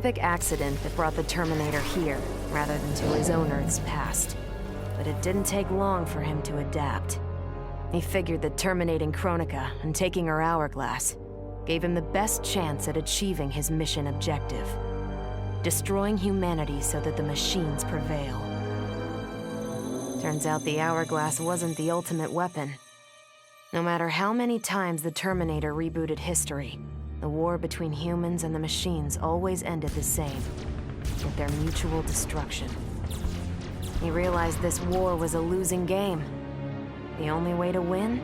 horrific accident that brought the Terminator here, rather than to his own Earth's past. But it didn't take long for him to adapt. He figured that terminating Kronika and taking her hourglass gave him the best chance at achieving his mission objective: destroying humanity so that the machines prevail. Turns out the hourglass wasn't the ultimate weapon. No matter how many times the Terminator rebooted history, the war between humans and the machines always ended the same, with their mutual destruction. He realized this war was a losing game. The only way to win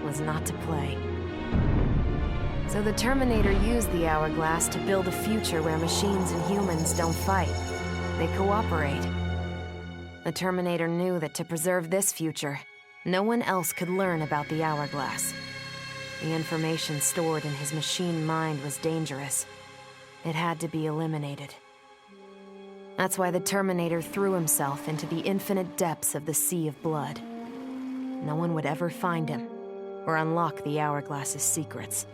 was not to play. So the Terminator used the hourglass to build a future where machines and humans don't fight. They cooperate. The Terminator knew that to preserve this future, no one else could learn about the hourglass. The information stored in his machine mind was dangerous. It had to be eliminated. That's why the Terminator threw himself into the infinite depths of the Sea of Blood. No one would ever find him, or unlock the hourglass's secrets.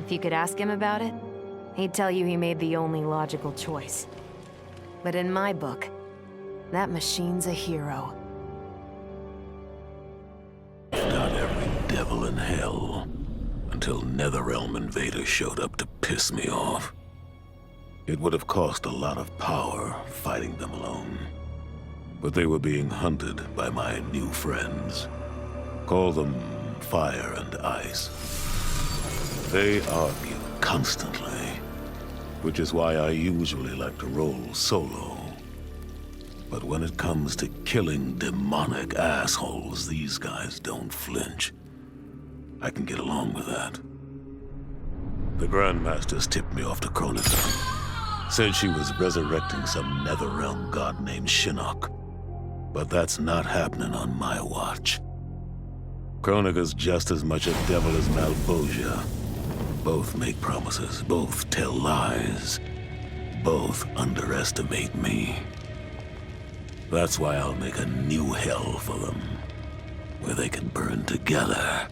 If you could ask him about it, he'd tell you he made the only logical choice. But in my book, that machine's a hero. Not every devil in hell, until Netherrealm invaders showed up to piss me off. It would have cost a lot of power fighting them alone. But they were being hunted by my new friends. Call them Fire and Ice. They argue constantly, which is why I usually like to roll solo. But when it comes to killing demonic assholes, these guys don't flinch. I can get along with that. The Grandmasters tipped me off to Kronika. Said she was resurrecting some Netherrealm god named Shinnok. But that's not happening on my watch. Kronika's just as much a devil as Malbosia. Both make promises, both tell lies, both underestimate me. That's why I'll make a new hell for them, where they can burn together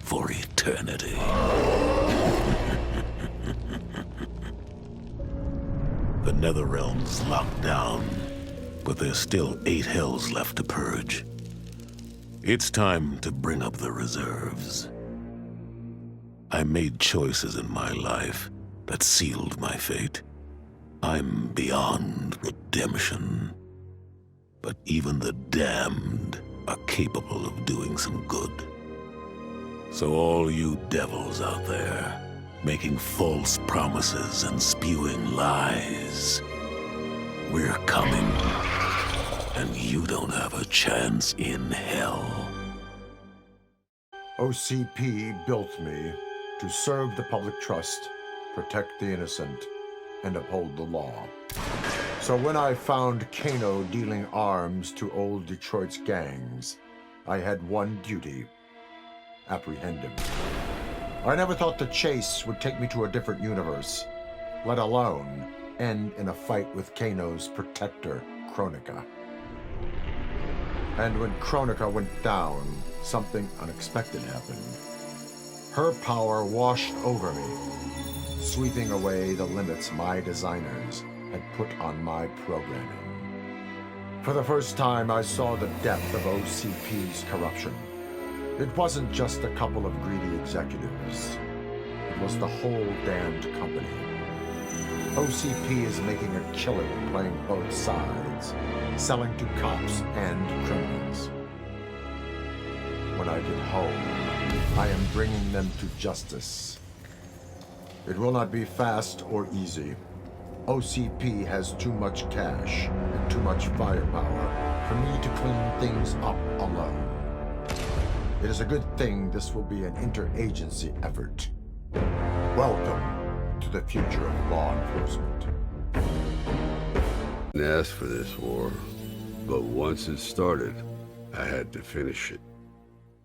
for eternity. The Netherrealm's locked down, but there's still 8 hells left to purge. It's time to bring up the reserves. I made choices in my life that sealed my fate. I'm beyond redemption. But even the damned are capable of doing some good. So all you devils out there, making false promises and spewing lies, we're coming, and you don't have a chance in hell. OCP built me to serve the public trust, protect the innocent, and uphold the law. So when I found Kano dealing arms to old Detroit's gangs, I had one duty: apprehend him. I never thought the chase would take me to a different universe, let alone end in a fight with Kano's protector, Kronika. And when Kronika went down, something unexpected happened. Her power washed over me, sweeping away the limits my designers had put on my programming. For the first time, I saw the depth of OCP's corruption. It wasn't just a couple of greedy executives. It was the whole damned company. OCP is making a killing playing both sides, selling to cops and criminals. When I get home, I am bringing them to justice. It will not be fast or easy. OCP has too much cash and too much firepower for me to clean things up alone. It is a good thing this will be an interagency effort. Welcome to the future of law enforcement. I didn't ask for this war, but once it started, I had to finish it.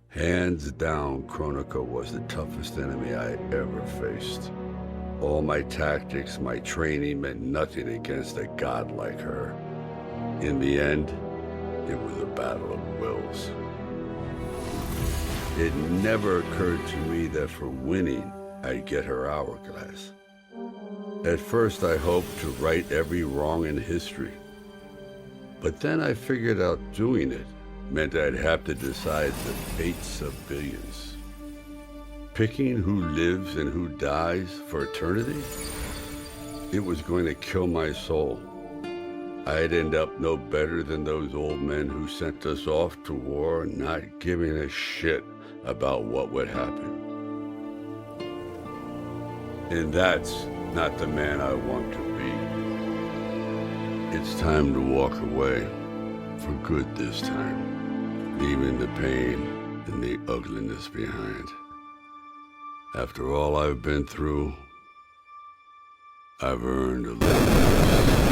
Hands down, Kronika was the toughest enemy I ever faced. All my tactics, my training meant nothing against a god like her. In the end, it was a battle of wills. It never occurred to me that for winning, I'd get her hourglass. At first, I hoped to right every wrong in history. But then I figured out doing it meant I'd have to decide the fates of billions. Picking who lives and who dies for eternity? It was going to kill my soul. I'd end up no better than those old men who sent us off to war, not giving a shit about what would happen. And that's not the man I want to be. It's time to walk away, for good this time, leaving the pain and the ugliness behind. After all I've been through, I've earned a little.